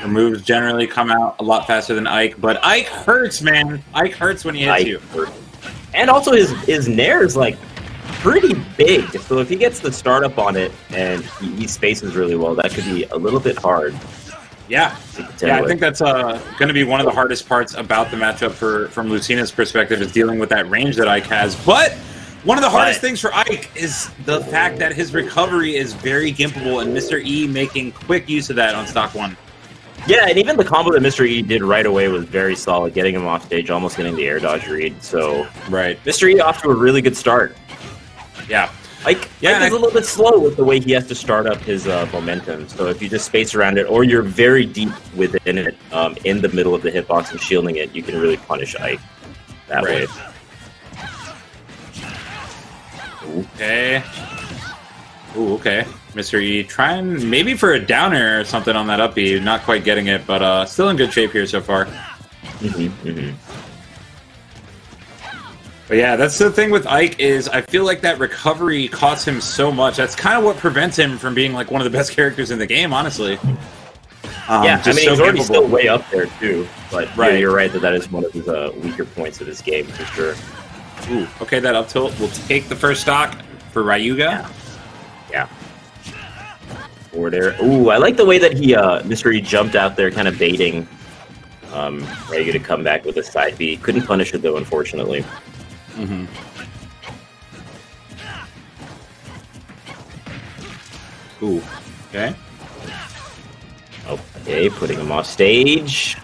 Her moves generally come out a lot faster than Ike, but Ike hurts, man. Ike hurts when he hits you. And also his nair is like pretty big, so if he gets the startup on it and he spaces really well, that could be a little bit hard. Yeah, I think that's going to be one of the hardest parts about the matchup from Lucina's perspective is dealing with that range that Ike has. But one of the hardest things for Ike is the fact that his recovery is very gimpable, and Mr. E making quick use of that on stock 1. Yeah, and even the combo that Mr. E did right away was very solid, getting him off stage, almost getting the air dodge read. So, Mr. E off to a really good start. Yeah. Ike is a little bit slow with the way he has to start up his momentum. So if you just space around it, or you're very deep within it, in the middle of the hitbox and shielding it, you can really punish Ike that way. Okay. Ooh, okay. Mr. E trying maybe for a downer or something on that up B. Not quite getting it, but still in good shape here so far. But yeah, that's the thing with Ike is I feel like that recovery costs him so much. That's kind of what prevents him from being like one of the best characters in the game, honestly. Yeah, I mean, he's already still way up there too. But yeah, you're right that is one of his weaker points of his game for sure. Ooh, okay, that up tilt will take the first stock for Ryuga. Yeah. Forward air. Ooh, I like the way that he Mr. E jumped out there, kind of baiting Ryuga to come back with a side B. Couldn't punish it though, unfortunately. Ooh. Okay. Okay, putting him off stage.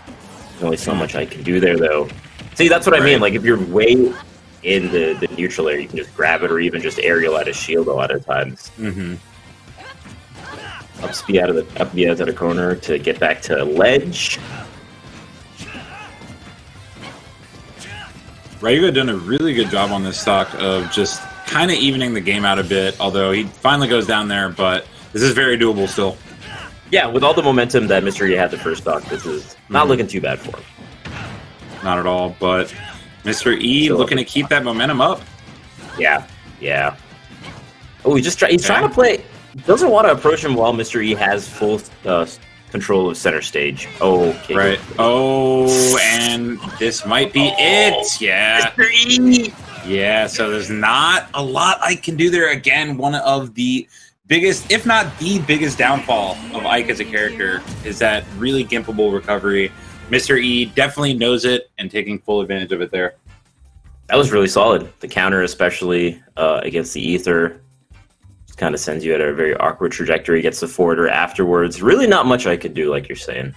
There's only so much I can do there, though. See, that's what I mean. Like, if you're way in the neutral area, you can just grab it or even just aerial out of shield a lot of times. Up B out of the corner to get back to ledge. Ryuga done a really good job on this stock of just kind of evening the game out a bit, although he finally goes down there, but this is very doable still. Yeah, with all the momentum that Mr. E had the first stock, this is not looking too bad for him. Not at all, but Mr. E looking to keep that momentum up. Yeah. Oh, he's trying to play. Doesn't want to approach him while Mr. E has full control of center stage. Okay. Right. Oh, and this might be it. Yeah. Mr. E! Yeah, so there's not a lot I can do there. Again, one of the biggest, if not the biggest downfall of Ike as a character is that really gimpable recovery. Mr. E definitely knows it and taking full advantage of it there. That was really solid. The counter, especially against the Ether, just kind of sends you at a very awkward trajectory, gets the forwarder afterwards. Really not much I could do, like you're saying.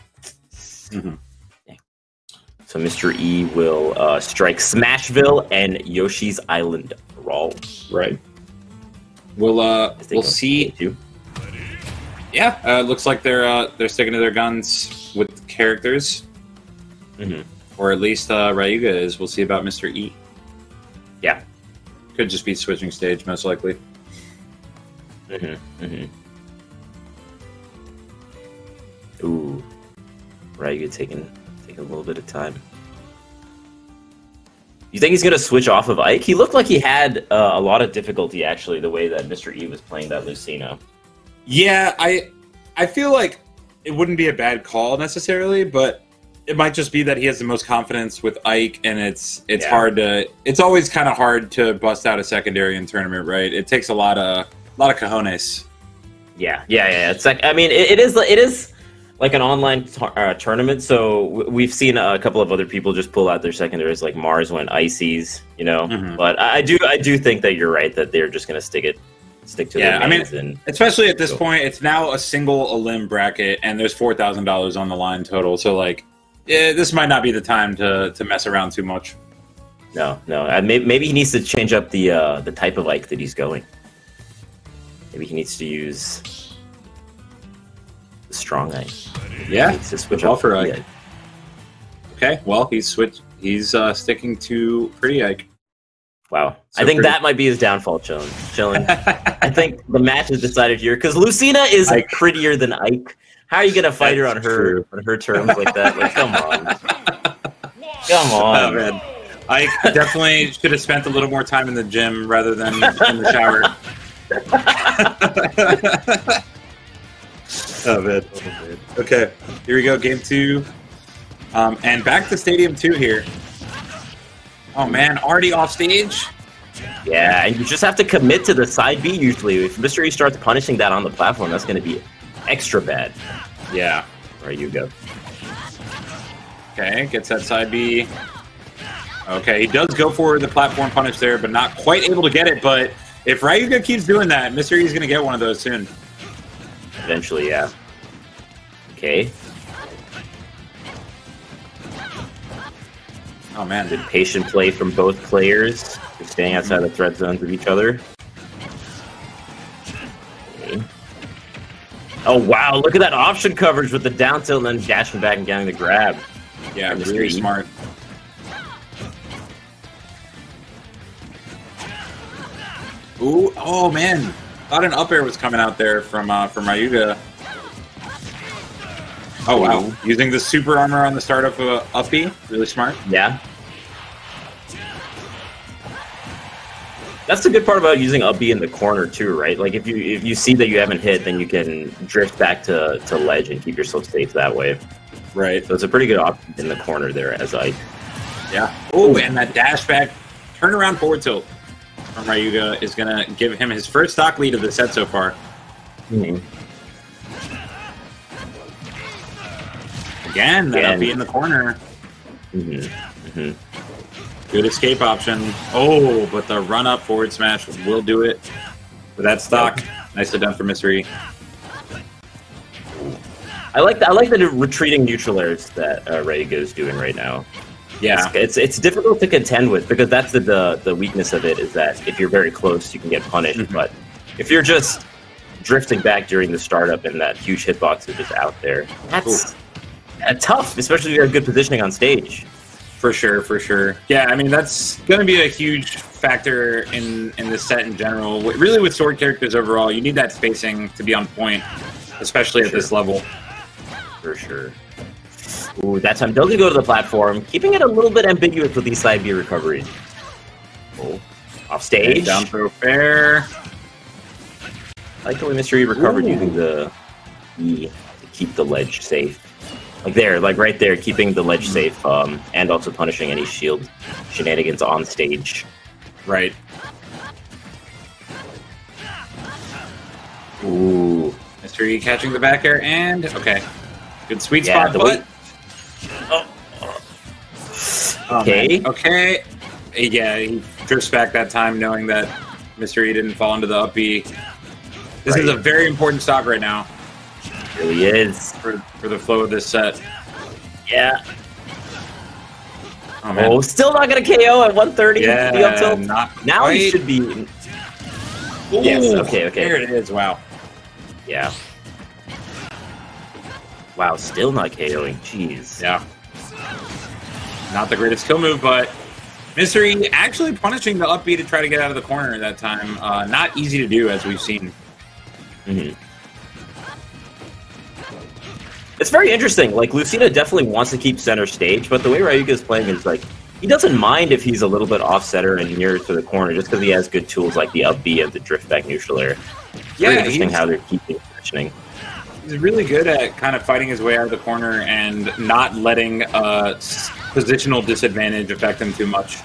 So Mr. E will strike Smashville and Yoshi's Island Brawl. Right. We'll see. Yeah, looks like they're sticking to their guns with the characters, or at least Ryuga is. We'll see about Mr. E. Yeah, could just be switching stage, most likely. Ooh, Ryuga taking a little bit of time. You think he's going to switch off of Ike? He looked like he had a lot of difficulty, actually, the way that Mr. E was playing that Lucina. Yeah, I feel like it wouldn't be a bad call, necessarily, but it might just be that he has the most confidence with Ike, and it's hard to... It's always kind of hard to bust out a secondary in tournament, right? It takes a lot of cojones. Yeah. It's like, I mean, it is like an online tournament, so we've seen a couple of other people just pull out their secondaries, like Mars went Ices, you know. But I do think that you're right that they're just going to stick to their mains. I mean, especially at this point, it's now a single Elim bracket, and there's $4,000 on the line total. So like, this might not be the time to mess around too much. No. Maybe he needs to change up the type of Ike that he's going. Maybe he needs to use the strong Ike. Yeah, to switch off for Ike. Okay, well, he's sticking to pretty Ike. Wow. So I think that might be his downfall, Chillin. I think the match is decided here, because Lucina is prettier than Ike. How are you going to fight her on her terms like that? Like, come on. Come on. Oh, man. Ike definitely should have spent a little more time in the gym rather than in the shower. Oh, man. Okay, here we go, game 2. And back to Stadium 2 here. Oh, man, already off stage? Yeah, and you just have to commit to the side B usually. If Mystery starts punishing that on the platform, that's going to be extra bad. Yeah. Ryuga. Okay, gets that side B. Okay, he does go for the platform punish there, but not quite able to get it. But if Ryuga keeps doing that, Mystery is going to get one of those soon. Eventually, yeah. Okay. Oh, man. Good patient play from both players. They're staying outside the threat zones of each other. Okay. Oh, wow. Look at that option coverage with the down tilt and then dashing back and getting the grab. Yeah, really smart. Ooh, oh, man. Thought an up air was coming out there from Ryuga. Oh, wow. Using the super armor on the startup of up B. Really smart. Yeah. That's the good part about using up B in the corner too, right? Like if you see that you haven't hit, then you can drift back to ledge and keep yourself safe that way. Right. So it's a pretty good option in the corner there as I. Yeah. Oh, and that dash back turnaround forward tilt from Ryuga is gonna give him his first stock lead of the set so far. Again, that'll be in the corner. Good escape option. Oh, but the run-up forward smash will do it for that stock. Nicely done for Mystery. I like the retreating neutral airs that Ryuga is doing right now. Yeah, it's difficult to contend with because that's the weakness of it is that if you're very close, you can get punished. But if you're just drifting back during the startup and that huge hitbox is just out there, that's tough, especially if you have good positioning on stage. For sure, for sure. Yeah, I mean, that's going to be a huge factor in this set in general. Really, with sword characters overall, you need that spacing to be on point, especially at this level. For sure. Ooh, that time doesn't go to the platform, keeping it a little bit ambiguous with these side B recoveries. Oh, off stage. Okay, down throw fair. I like the way Mystery recovered using the E to keep the ledge safe. Like there, like right there, keeping the ledge safe, and also punishing any shield shenanigans on stage. Right. Ooh. Mystery catching the back air, and okay. Good sweet spot, but... Okay. Okay. Yeah, he drifts back that time knowing that Mystery didn't fall into the up B. This is a very important stock right now. Really is for the flow of this set. Yeah. Oh, man. Still not gonna KO at 130. Yeah, the up tilt. not now quite. He should be. Ooh, yes. Okay. There it is. Wow. Yeah. Wow. Still not KOing. Jeez. Yeah. Not the greatest kill move, but Mystery actually punishing the up B to try to get out of the corner that time. Not easy to do, as we've seen. It's very interesting. Like, Lucina definitely wants to keep center stage, but the way Ryuga is playing is like, he doesn't mind if he's a little bit off center and nearer to the corner, just because he has good tools like the up B and the drift back neutral air. Very interesting how they're keeping positioning. He's really good at kind of fighting his way out of the corner and not letting positional disadvantage affect him too much.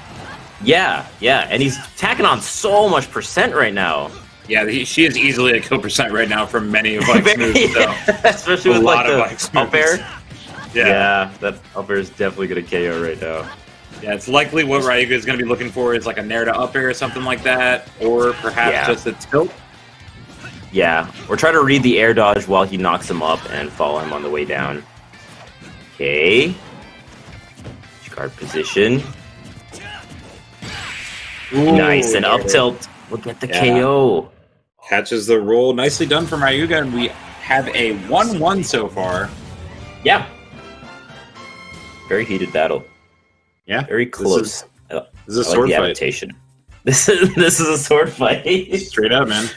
Yeah, and he's tacking on so much percent right now. Yeah, she is easily a kill percent right now from many of Ike's moves, though. Especially with lot of Ike's moves. up air. Yeah, that up air is definitely going to KO right now. Yeah, it's likely what Ryuga is going to be looking for is like a nair to up air or something like that, or perhaps just a tilt. Yeah, or try to read the air dodge while he knocks him up and follow him on the way down. Okay. Guard position. Ooh, nice, and up tilt. Look at the KO. Catches the roll. Nicely done from Ryuga, and we have a 1-1 so far. Yeah. Very heated battle. Yeah. Very close. This is a sword fight. Adaptation. This is a sword fight. Straight up, man.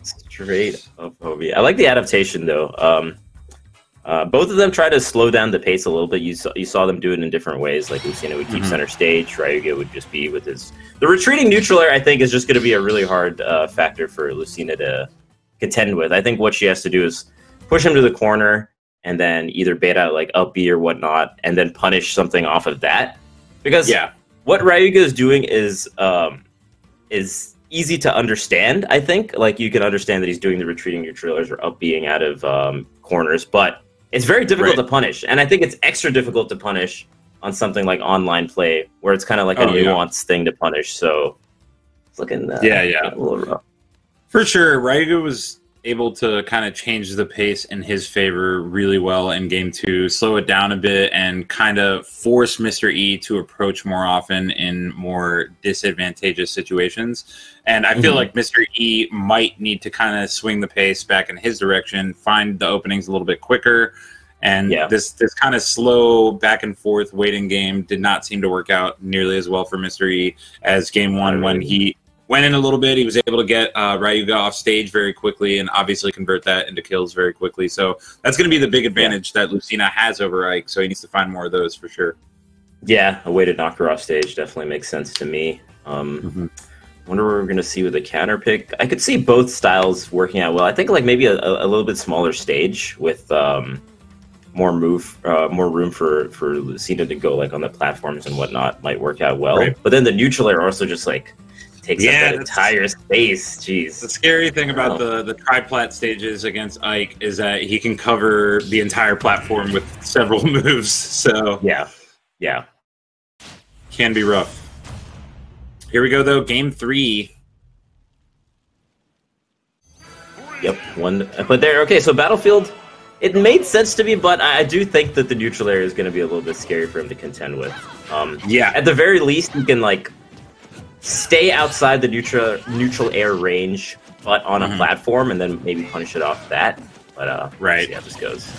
Straight up, Hobie. I like the adaptation though. Both of them try to slow down the pace a little bit. You saw them do it in different ways. Like Lucina would keep center stage. Ryuga would just be with his... The retreating neutral air, I think, is just going to be a really hard factor for Lucina to contend with. I think what she has to do is push him to the corner, and then either bait out like up B or whatnot, and then punish something off of that. Because what Ryuga is doing is easy to understand, I think. Like, you can understand that he's doing the retreating neutralers or up being out of corners, but it's very difficult to punish. And I think it's extra difficult to punish on something like online play, where it's kind of like a nuanced thing to punish. So it's looking a little rough. For sure, Ryuga was able to kind of change the pace in his favor really well in game 2, slow it down a bit, and kind of force Mr. E to approach more often in more disadvantageous situations. And I feel like Mr. E might need to kind of swing the pace back in his direction, find the openings a little bit quicker. And this kind of slow back and forth waiting game did not seem to work out nearly as well for Mr. E as game 1 when he went in a little bit. He was able to get Ryuga off stage very quickly and obviously convert that into kills very quickly. So that's going to be the big advantage that Lucina has over Ike. So he needs to find more of those for sure. Yeah, a way to knock her off stage definitely makes sense to me. Wonder what we're going to see with a counter pick. I could see both styles working out well. I think like maybe a little bit smaller stage with more room for Lucina to go like on the platforms and whatnot might work out well. Right. But then the neutral air also just like takes up that entire space. Jeez. The scary thing about the tri-plat stages against Ike is that he can cover the entire platform with several moves. So yeah, can be rough. Here we go though, game 3. Yep, one. But there. Okay, so Battlefield. It made sense to me, but I do think that the neutral air is going to be a little bit scary for him to contend with. At the very least, he can like stay outside the neutral air range, but on a platform, and then maybe punish it off that. But we'll see how this goes.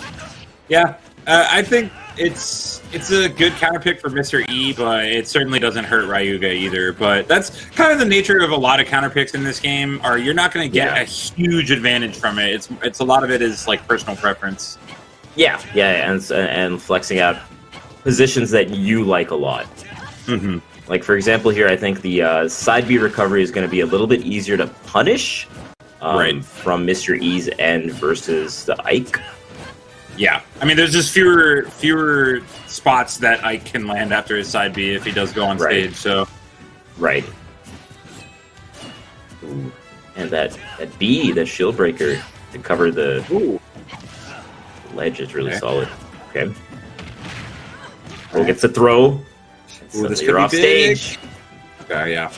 Yeah, I think it's a good counter pick for Mr. E, but it certainly doesn't hurt Ryuga either. But that's kind of the nature of a lot of counter picks in this game. Are you're not going to get a huge advantage from it. It's a lot of it is like personal preference. Yeah, and flexing out positions that you like a lot. Like for example, here I think the side B recovery is going to be a little bit easier to punish from Mr. E's end versus the Ike. Yeah, I mean, there's just fewer spots that Ike can land after his side B if he does go on stage. So, Ooh. And that B, the shield breaker to cover the ledge is really solid. Okay, gets a throw. Ooh, this could be off stage. Okay, yeah.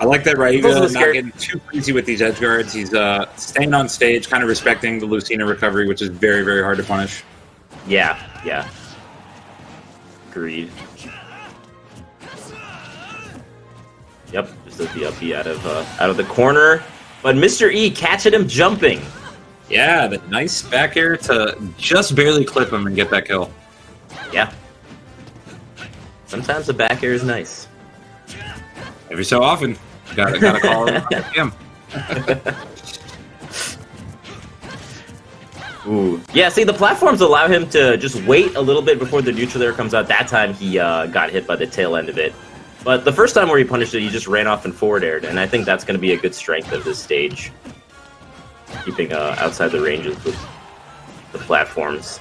I like that Ryuga not getting too crazy with these edge guards. He's staying on stage, kind of respecting the Lucina recovery, which is very, very hard to punish. Yeah. Agreed. Yep, just does the up B out of the corner. But Mr. E catching him jumping. Yeah, the nice back air to just barely clip him and get that kill. Yeah. Sometimes the back air is nice. Every so often. Gotta call him. Ooh. Yeah, see, the platforms allow him to just wait a little bit before the neutral air comes out. That time he got hit by the tail end of it. But the first time where he punished it, he just ran off and forward aired, and I think that's going to be a good strength of this stage. Keeping outside the ranges with the platforms.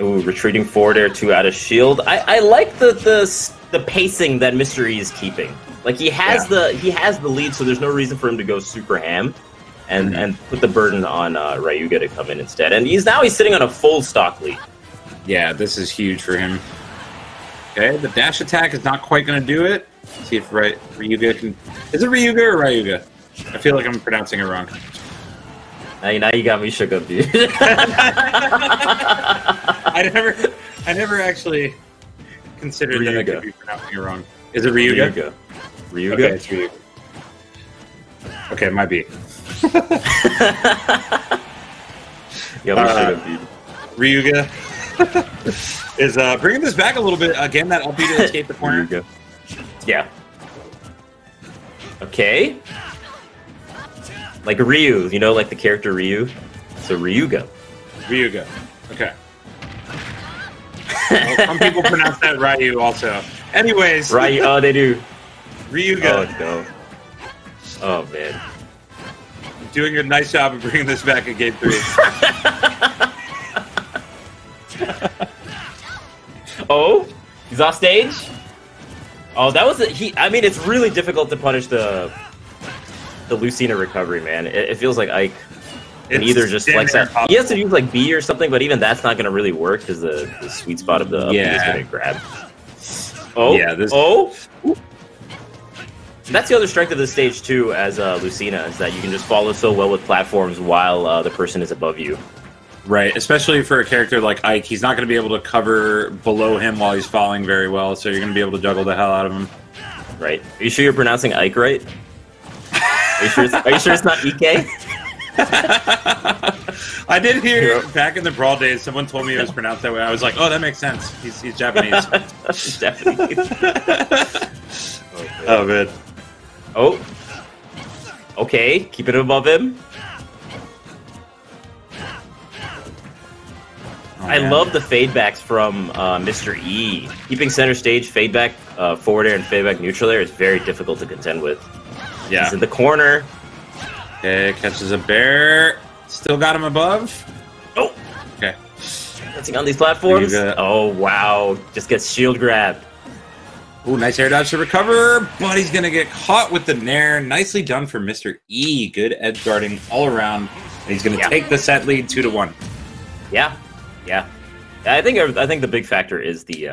Ooh, retreating forward air 2 out of shield. I like the pacing that Mr. E is keeping. Like he has the lead, so there's no reason for him to go super ham and put the burden on Ryuga to come in instead. And he's sitting on a full stock lead. Yeah, this is huge for him. Okay, the dash attack is not quite going to do it. Let's see if Ryuga can. Is it Ryuga or Ryuga? I feel like I'm pronouncing it wrong. Now you got me shook up, dude. I never actually considered that I could be pronouncing it wrong. Is it Ryuga? Ryuga? Okay, it's Ryuga. Okay, it might be. Ryuga is bringing this back a little bit. Again, that up B to escape the corner. Ryuga. Yeah. Okay. Like Ryu, like the character Ryu. So Ryuga. Okay. Well, some people pronounce that Ryu also. Anyways. Ryu, oh, they do. Ryuga. Oh, no. Oh, man. Doing a nice job of bringing this back in Game 3. Oh, he's off stage. Oh, that was I mean, it's really difficult to punish the Lucina recovery, man. It feels like Ike can either just like that. He has to use like B or something, but even that's not going to really work because the sweet spot of the up B is going to grab. Oh, yeah. Oh. That's the other strength of this stage too, as Lucina, is that you can just follow so well with platforms while the person is above you. Right, especially for a character like Ike, he's not going to be able to cover below him while he's falling very well, so you're going to be able to juggle the hell out of him. Right. Are you sure you're pronouncing Ike right? Are you sure it's not Ike? I did hear back in the Brawl days, someone told me it was pronounced that way. I was like, oh, that makes sense. He's Japanese. He's Japanese. Oh, man. Oh. Okay, keep it above him. Oh, I love the fade backs from Mr. E. Keeping center stage, fade back, forward air, and fade back neutral air is very difficult to contend with. Yeah. He's in the corner. Okay, catches a bear. Still got him above. Oh. Okay. Dancing on these platforms. Oh, wow. Just gets shield grabbed. Ooh, nice air dodge to recover, but he's going to get caught with the nair. Nicely done for Mr. E. Good edge guarding all around. And he's going to take the set lead 2-1. Yeah. Yeah. I think the big factor is the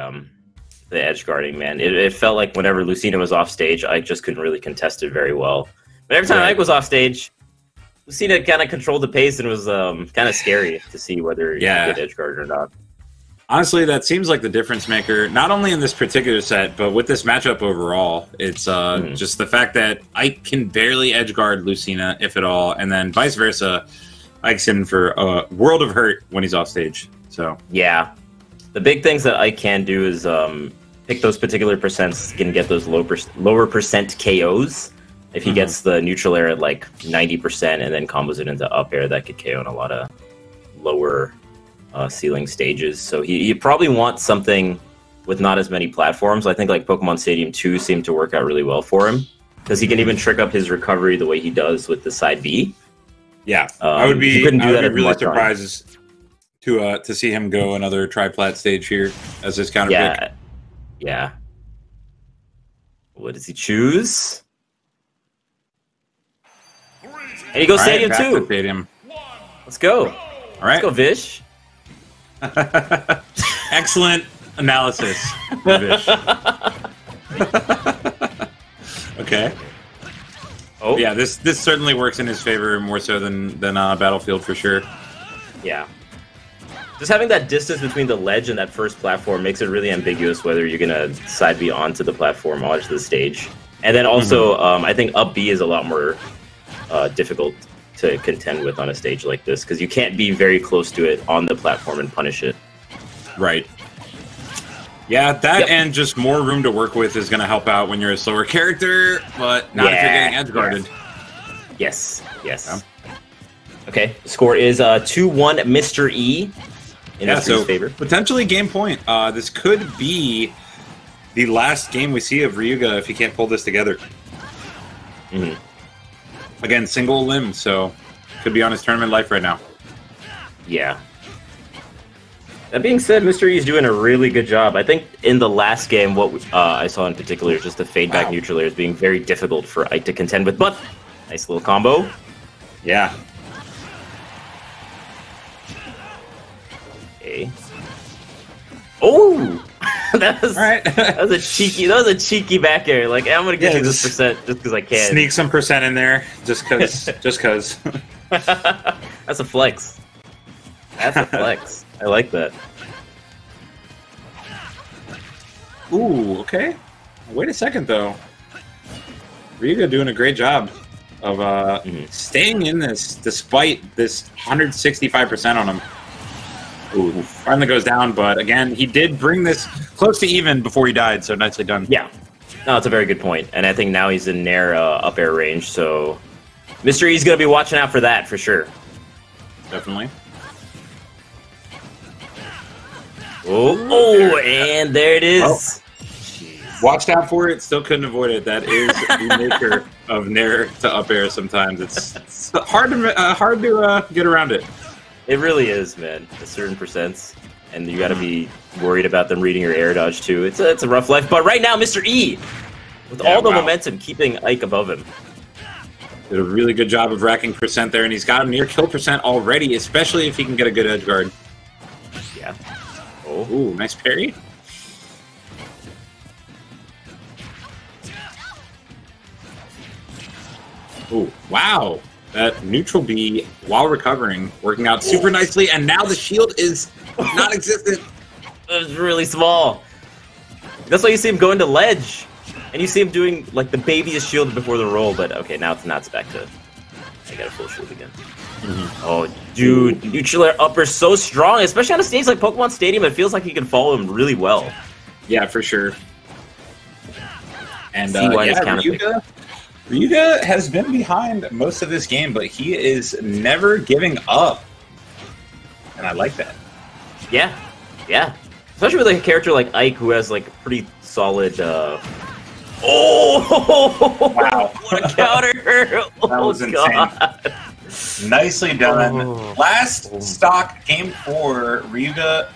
edge guarding, man. It felt like whenever Lucina was off stage, Ike just couldn't really contest it very well. But every time Ike was off stage, Lucina kind of controlled the pace and was kind of scary to see whether he could get edge guarded or not. Honestly, that seems like the difference maker, not only in this particular set, but with this matchup overall. It's just the fact that Ike can barely edge guard Lucina, if at all, and then vice versa. Ike's in for a world of hurt when he's off stage. So yeah, the big things that Ike can do is pick those particular percents, can get those lower percent KOs. If he gets the neutral air at like 90% and then combos it into up air, that could KO in a lot of lower ceiling stages. So you probably want something with not as many platforms. I think like Pokemon Stadium 2 seemed to work out really well for him because he can even trick up his recovery the way he does with the side B. Yeah, I would be really surprised to see him go another triplat stage here as his counter pick. Yeah. What does he choose? And he goes Stadium 2. Stadium. Let's go. All right. Let's go, Vish. Excellent analysis, Vish. Okay. Oh yeah, this certainly works in his favor more so than Battlefield for sure. Yeah. Just having that distance between the ledge and that first platform makes it really ambiguous whether you're gonna side B onto the platform or onto the stage. And then also, I think up B is a lot more difficult to contend with on a stage like this because you can't be very close to it on the platform and punish it. Right. Yeah, that and just more room to work with is going to help out when you're a slower character, but not if you're getting edge guarded. Yes. Okay, the score is 2-1 Mr. E in his favor. Potentially game point. This could be the last game we see of Ryuga if he can't pull this together. Again, single limb, so could be on his tournament life right now. Yeah. That being said, Mr. E is doing a really good job. I think in the last game, what I saw in particular is just the fade back neutral airs being very difficult for Ike to contend with, but nice little combo. Yeah. Okay. Oh! that was a cheeky back air. Like, I'm gonna give you this percent just because I can. Sneak some percent in there, just cause. That's a flex. That's a flex. I like that. Ooh, okay. Wait a second though. Ryuga doing a great job of staying in this despite this 165% on him. Ooh, finally goes down, but again, he did bring this close to even before he died, so nicely done. Yeah. No, it's a very good point. And I think now he's in nair up air range, so Mr. E's going to be watching out for that, for sure. Definitely. Oh, and there it is. Watched out for it, still couldn't avoid it. That is the nature of nair to up air sometimes. It's hard to get around it. It really is, man. A certain percents. And you got to be worried about them reading your air dodge, too. It's a rough life. But right now, Mr. E, with all the momentum, keeping Ike above him. Did a really good job of racking percent there, and he's got a near kill percent already, especially if he can get a good edge guard. Yeah. Oh, ooh, nice parry. Oh, wow. That neutral B, while recovering, working out super nicely, and now the shield is non-existent. It was really small. That's why you see him going to ledge, and you see him doing like the babyest shield before the roll. But okay, now it's back to. I got a full shield again. Oh, dude, neutral air upper so strong, especially on a stage like Pokemon Stadium. It feels like he can follow him really well. Yeah, for sure. And yeah, Ryuga has been behind most of this game, but he is never giving up. And I like that. Yeah. Yeah. Especially with like a character like Ike who has like a pretty solid Oh wow. What a counter! That was insane. Nicely done. Last stock game for Ryuga,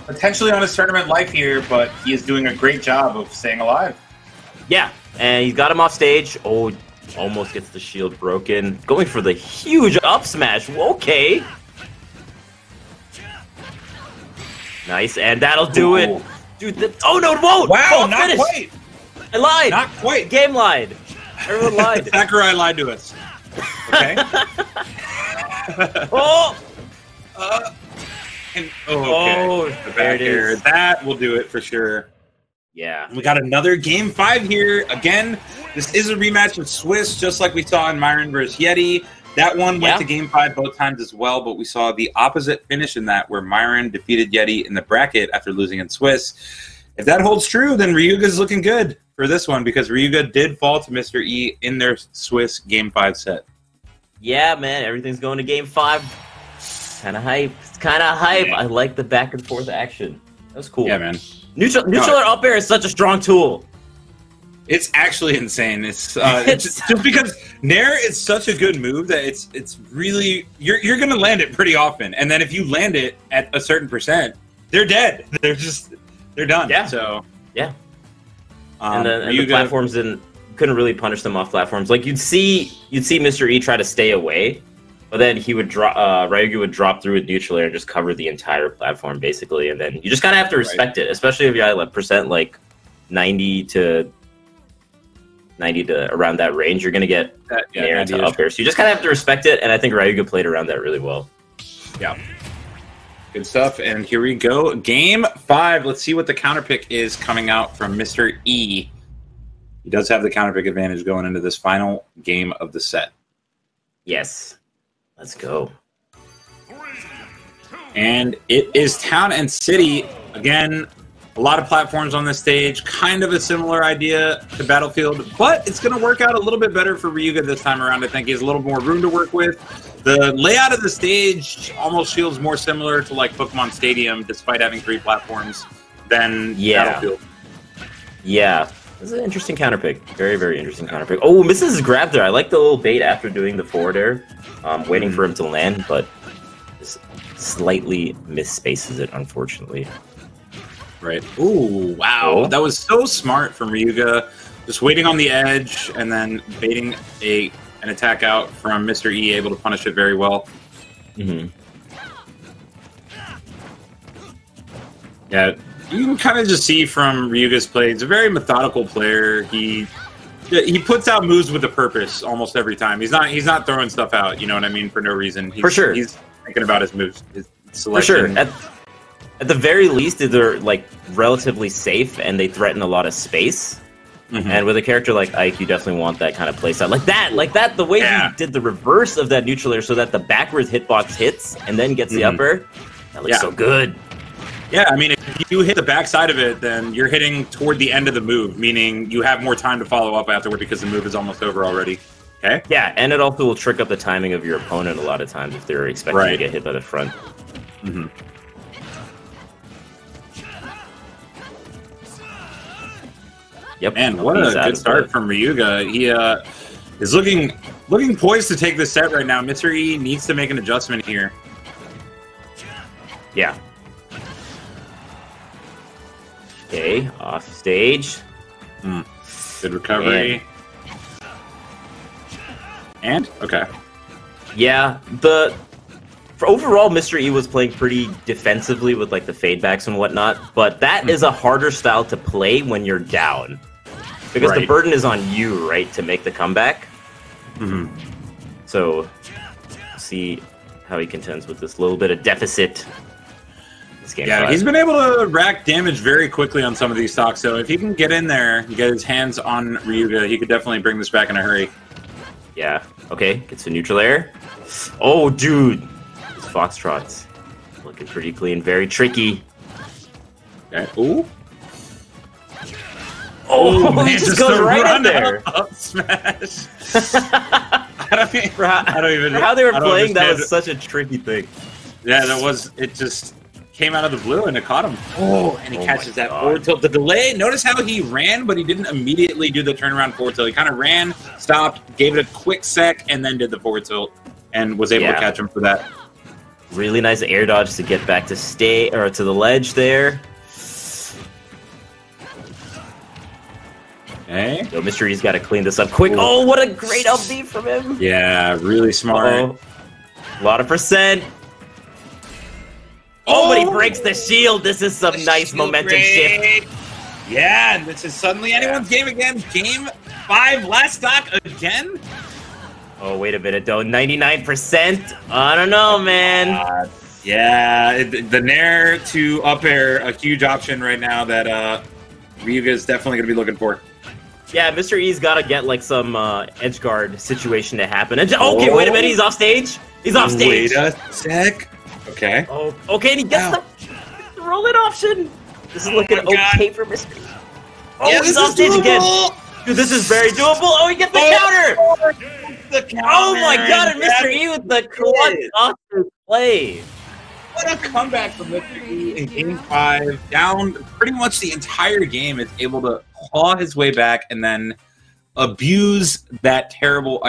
potentially on his tournament life here, but he is doing a great job of staying alive. Yeah, and he's got him off stage. Oh, almost gets the shield broken. Going for the huge up smash. Okay. Nice, and that'll do it. Dude, oh no, it won't! Wow, not finish. Quite. I lied. Not quite. Game lied. Everyone lied. Sakurai lied to us. Okay. Oh! Okay. The there it is. That will do it for sure. Yeah. We got another game 5 here. Again, this is a rematch with Swiss, just like we saw in Myron versus Yeti. That one went to game 5 both times as well, but we saw the opposite finish in that, where Myron defeated Yeti in the bracket after losing in Swiss. If that holds true, then Ryuga's looking good for this one, because Ryuga did fall to Mr. E in their Swiss game 5 set. Yeah, man, everything's going to game 5. Kind of hype. It's kind of hype. Yeah. I like the back and forth action. That's cool. Yeah, man. Neutral or up air is such a strong tool. It's actually insane. It's just because Nair is such a good move that it's really you're gonna land it pretty often, and then if you land it at a certain percent, they're dead. They're done. Yeah. So yeah. And the platforms couldn't really punish them off platforms. Like you'd see Mr. E try to stay away, but then he would drop. Ryuga would drop through with neutral air and just cover the entire platform basically, and then you just kind of have to respect it, especially if you have percent like 90 to around that range. You're gonna get Nair into up air, so you just kind of have to respect it. And I think Ryuga played around that really well. Yeah. Good stuff, and here we go. Game 5. Let's see what the counter pick is coming out from Mr. E. He does have the counter pick advantage going into this final game of the set. Yes. Let's go. And it is Town and City. Again, a lot of platforms on this stage. Kind of a similar idea to Battlefield, but it's going to work out a little bit better for Ryuga this time around. I think he has a little more room to work with. The layout of the stage almost feels more similar to like Pokemon Stadium, despite having 3 platforms, than Battlefield. Yeah. This is an interesting counter pick. Very, very interesting counter pick. Oh, misses his grab there. I like the little bait after doing the forward air. Waiting for him to land, but just slightly misspaces it, unfortunately. Right. Ooh, wow. Oh. That was so smart from Ryuga. Just waiting on the edge and then baiting an attack out from Mr. E, able to punish it very well. Mm-hmm. Yeah, you can kind of just see from Ryuga's play, he's a very methodical player. He puts out moves with a purpose almost every time. He's not throwing stuff out, you know what I mean, for no reason. For sure. He's thinking about his moves, his selection. For sure. At the very least, they're like relatively safe and they threaten a lot of space. Mm-hmm. And with a character like Ike, you definitely want that kind of playstyle. Like that, the way he did the reverse of that neutral air so that the backwards hitbox hits and then gets the upper, that looks so good. Yeah, I mean, if you hit the backside of it, then you're hitting toward the end of the move, meaning you have more time to follow up afterward because the move is almost over already. Okay? Yeah, and it also will trick up the timing of your opponent a lot of times if they're expecting to get hit by the front. Mm-hmm. Yep. Man, what a good start from Ryuga. He is looking poised to take this set right now. Mr. E needs to make an adjustment here. Yeah. Okay, off stage. Good recovery. And okay. Yeah, for overall, Mr. E was playing pretty defensively with like the fadebacks and whatnot, but that is a harder style to play when you're down. Because the burden is on you, right, to make the comeback. So, see how he contends with this little bit of deficit. This game he's been able to rack damage very quickly on some of these stocks, so if he can get in there and get his hands on Ryuga, he could definitely bring this back in a hurry. Yeah, okay, gets to neutral air. Oh, dude! These foxtrots looking pretty clean, very tricky. Okay. Ooh. Oh, man, he just goes right in there. Up smash. I don't even. How they were playing, that was such a tricky thing. Yeah, that was. It just came out of the blue and it caught him. Oh, and he catches that forward tilt. The delay. Notice how he ran, but he didn't immediately do the turnaround forward tilt. He kind of ran, stopped, gave it a quick sec, and then did the forward tilt, and was able to catch him for that. Really nice air dodge to get back to to the ledge there. Okay. Yo, Mr. E's got to clean this up quick. Oh, what a great up B from him. Yeah, really smart. A lot of percent. Oh, but he breaks the shield. This is some nice momentum shift. Yeah, and this is suddenly anyone's game again. Game 5, last stock again. Oh, wait a minute, though. 99%? I don't know, man. Yeah, the nair to up air, a huge option right now that Ryuga is definitely going to be looking for. Yeah, Mr. E's got to get, like, some edge guard situation to happen. Okay, wait a minute. He's off stage. He's off stage. Wait a sec. Okay. Oh, okay, and he gets the roll-in option. This is looking okay for Mr. E. Oh, yeah, he's off stage again. Dude, this is very doable. Oh, he gets the counter. Oh, my God, and Mr. E with the clutch off play. What a comeback from Mr. E in Game 5. Down pretty much the entire game, is able to claw his way back and then abuse that terrible